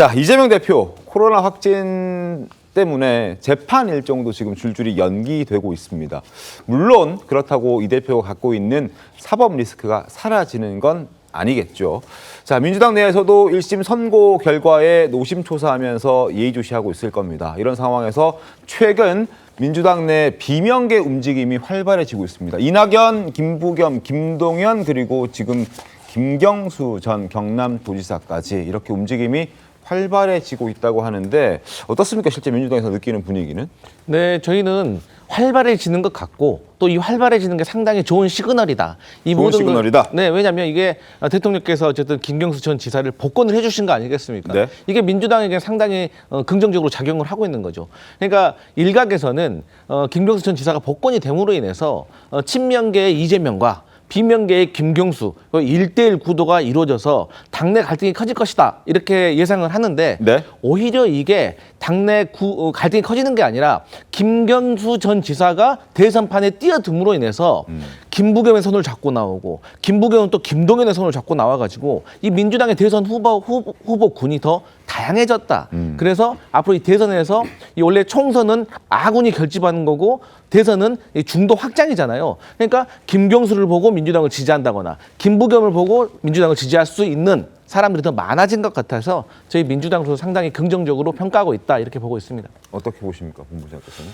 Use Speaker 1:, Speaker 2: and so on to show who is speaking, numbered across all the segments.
Speaker 1: 자, 이재명 대표 코로나 확진 때문에 재판 일정도 지금 줄줄이 연기되고 있습니다. 물론 그렇다고 이 대표가 갖고 있는 사법 리스크가 사라지는 건 아니겠죠. 자, 민주당 내에서도 1심 선고 결과에 노심초사하면서 예의주시하고 있을 겁니다. 이런 상황에서 최근 민주당 내 비명계 움직임이 활발해지고 있습니다. 이낙연, 김부겸, 김동연 그리고 지금 김경수 전 경남도지사까지 이렇게 움직임이 활발해지고 있다고 하는데 어떻습니까? 실제 민주당에서 느끼는 분위기는?
Speaker 2: 네, 저희는 활발해지는 것 같고 또 이 활발해지는 게 상당히 좋은 시그널이다. 이
Speaker 1: 좋은
Speaker 2: 모든
Speaker 1: 시그널이다?
Speaker 2: 네, 왜냐하면 이게 대통령께서 어쨌든 김경수 전 지사를 복권을 해주신 거 아니겠습니까?
Speaker 1: 네.
Speaker 2: 이게 민주당에게 상당히 긍정적으로 작용을 하고 있는 거죠. 그러니까 일각에서는 김경수 전 지사가 복권이 됨으로 인해서 친명계의 이재명과 비명계의 김경수 1대1 구도가 이루어져서 당내 갈등이 커질 것이다 이렇게 예상을 하는데
Speaker 1: 네.
Speaker 2: 오히려 이게 당내 갈등이 커지는 게 아니라 김경수 전 지사가 대선판에 뛰어듦으로 인해서 김부겸의 손을 잡고 나오고 김부겸은 또 김동연의 손을 잡고 나와가지고 이 민주당의 대선 후보군이 더 다양해졌다. 그래서 앞으로 이 대선에서 이 원래 총선은 아군이 결집하는 거고 대선은 중도 확장이잖아요. 그러니까 김경수를 보고 민주당을 지지한다거나 김부겸을 보고 민주당을 지지할 수 있는 사람들이 더 많아진 것 같아서 저희 민주당으로서 상당히 긍정적으로 평가하고 있다 이렇게 보고 있습니다.
Speaker 1: 어떻게 보십니까, 본부장께서는?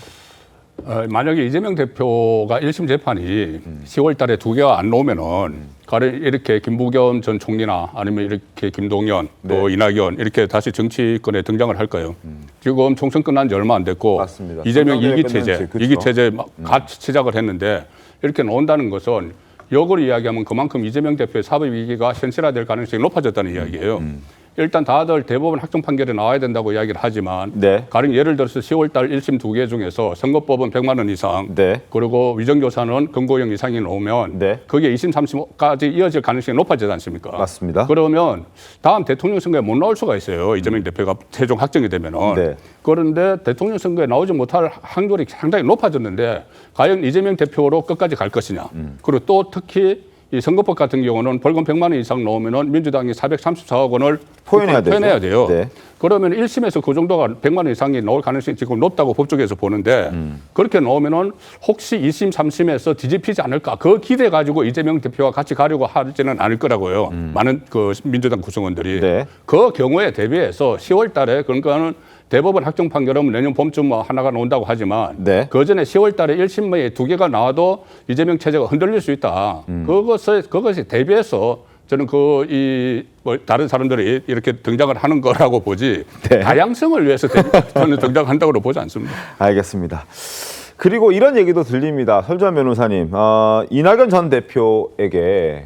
Speaker 3: 만약에 이재명 대표가 1심 재판이 10월 달에 두 개가 안 나오면은 가령 이렇게 김부겸 전 총리나 아니면 이렇게 김동연 또 이낙연 이렇게 다시 정치권에 등장을 할까요? 지금 총선 끝난 지 얼마 안 됐고
Speaker 1: 맞습니다.
Speaker 3: 이재명
Speaker 1: 선거제가
Speaker 3: 이기 체제,
Speaker 1: 끝난 지,
Speaker 3: 이기
Speaker 1: 그렇죠.
Speaker 3: 체제 갓 시작을 했는데 이렇게 나온다는 것은 역으로 이야기하면 그만큼 이재명 대표의 사법 위기가 현실화될 가능성이 높아졌다는 이야기예요. 일단 다들 대법원 확정 판결이 나와야 된다고 이야기를 하지만
Speaker 1: 네.
Speaker 3: 가령 예를 들어서 10월 달 1심 두 개 중에서 선거법은 100만 원 이상
Speaker 1: 네.
Speaker 3: 그리고 위정교사는 금고형 이상이 나오면
Speaker 1: 네.
Speaker 3: 그게 2심, 3심까지 이어질 가능성이 높아지지 않습니까?
Speaker 1: 맞습니다.
Speaker 3: 그러면 다음 대통령 선거에 못 나올 수가 있어요. 이재명 대표가 최종 확정이 되면은.
Speaker 1: 네.
Speaker 3: 그런데 대통령 선거에 나오지 못할 확률이 상당히 높아졌는데 과연 이재명 대표로 끝까지 갈 것이냐. 그리고 또 특히 이 선거법 같은 경우는 벌금 100만 원 이상 나오면은 민주당이 434억 원을
Speaker 1: 토해내야
Speaker 3: 돼요.
Speaker 1: 네.
Speaker 3: 그러면 1심에서 그 정도가 100만 원 이상이 나올 가능성이 지금 높다고 법조계에서 보는데 그렇게 나오면은 혹시 2심, 3심에서 뒤집히지 않을까 그 기대 가지고 이재명 대표와 같이 가려고 하지는 않을 거라고요. 많은 그 민주당 구성원들이.
Speaker 1: 네.
Speaker 3: 그 경우에 대비해서 10월 달에 그러니까는 대법원 확정 판결은 내년 봄쯤 뭐 하나가 나온다고 하지만
Speaker 1: 네.
Speaker 3: 그 전에 10월 달에 1심에 두 개가 나와도 이재명 체제가 흔들릴 수 있다. 그것에 대비해서 저는 뭐 다른 사람들이 이렇게 등장을 하는 거라고 보지
Speaker 1: 네.
Speaker 3: 다양성을 위해서 저는 등장한다고 보지 않습니다.
Speaker 1: 알겠습니다. 그리고 이런 얘기도 들립니다. 설주환 변호사님, 이낙연 전 대표에게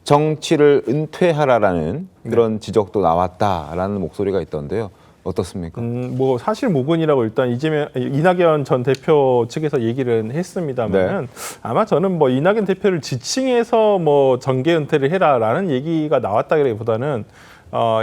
Speaker 1: 정치를 은퇴하라라는 그런 지적도 나왔다라는 목소리가 있던데요. 어떻습니까?
Speaker 4: 뭐 사실 무근이라고 일단 이낙연 전 대표 측에서 얘기를 했습니다만은
Speaker 1: 네.
Speaker 4: 아마 저는 뭐 이낙연 대표를 지칭해서 뭐 정계 은퇴를 해라라는 얘기가 나왔다기보다는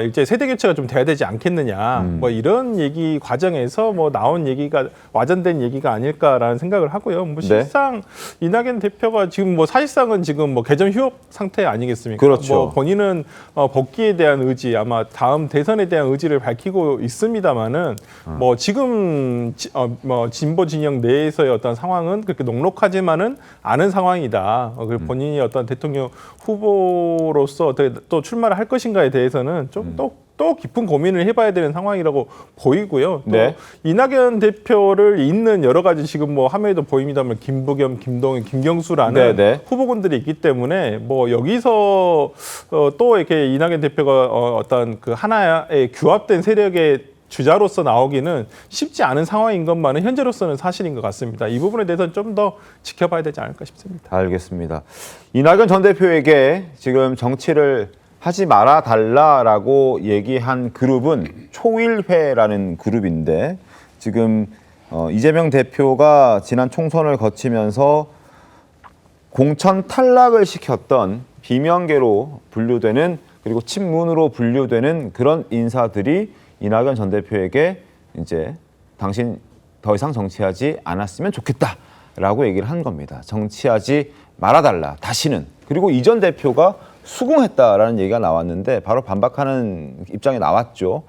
Speaker 4: 이제 세대 교체가 좀 돼야 되지 않겠느냐 뭐 이런 얘기 과정에서 뭐 나온 얘기가 와전된 얘기가 아닐까라는 생각을 하고요. 뭐 실상 이낙연 대표가 지금 뭐 사실상은 지금 뭐 개점 휴업 상태 아니겠습니까?
Speaker 1: 그렇죠.
Speaker 4: 뭐 본인은 복귀에 대한 의지 아마 다음 대선에 대한 의지를 밝히고 있습니다만은 뭐 지금 뭐 진보 진영 내에서의 어떤 상황은 그렇게 녹록하지만은 않은 상황이다. 그리고 본인이 어떤 대통령 후보로서 어떻게 또 출마를 할 것인가에 대해서는 좀 또 깊은 고민을 해봐야 되는 상황이라고 보이고요. 또
Speaker 1: 네.
Speaker 4: 이낙연 대표를 잇는 여러 가지 지금 뭐 화면에도 보입니다만 김부겸, 김동연, 김경수라는
Speaker 1: 네.
Speaker 4: 후보군들이 있기 때문에 뭐 여기서 또 이렇게 이낙연 대표가 어떤 그 하나의 규합된 세력의 주자로서 나오기는 쉽지 않은 상황인 것만은 현재로서는 사실인 것 같습니다. 이 부분에 대해서는 좀 더 지켜봐야 되지 않을까 싶습니다.
Speaker 1: 알겠습니다. 이낙연 전 대표에게 지금 정치를 하지 말아 달라라고 얘기한 그룹은 초일회라는 그룹인데 지금 이재명 대표가 지난 총선을 거치면서 공천 탈락을 시켰던 비명계로 분류되는 그리고 친문으로 분류되는 그런 인사들이 이낙연 전 대표에게 이제 당신 더 이상 정치하지 않았으면 좋겠다라고 얘기를 한 겁니다. 정치하지 말아달라 다시는. 그리고 이 전 대표가 수긍했다라는 얘기가 나왔는데 바로 반박하는 입장이 나왔죠.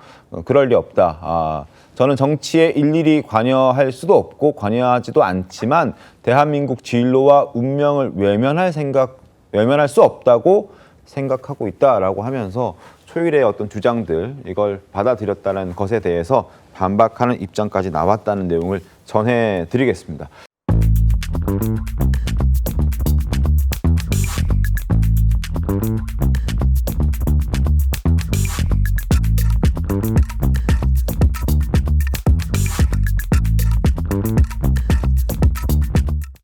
Speaker 1: 그럴 리 없다. 저는 정치에 일일이 관여할 수도 없고 관여하지도 않지만 대한민국 진로와 운명을 외면할 수 없다고 생각하고 있다라고 하면서 초일의 어떤 주장들 이걸 받아들였다는 것에 대해서 반박하는 입장까지 나왔다는 내용을 전해드리겠습니다.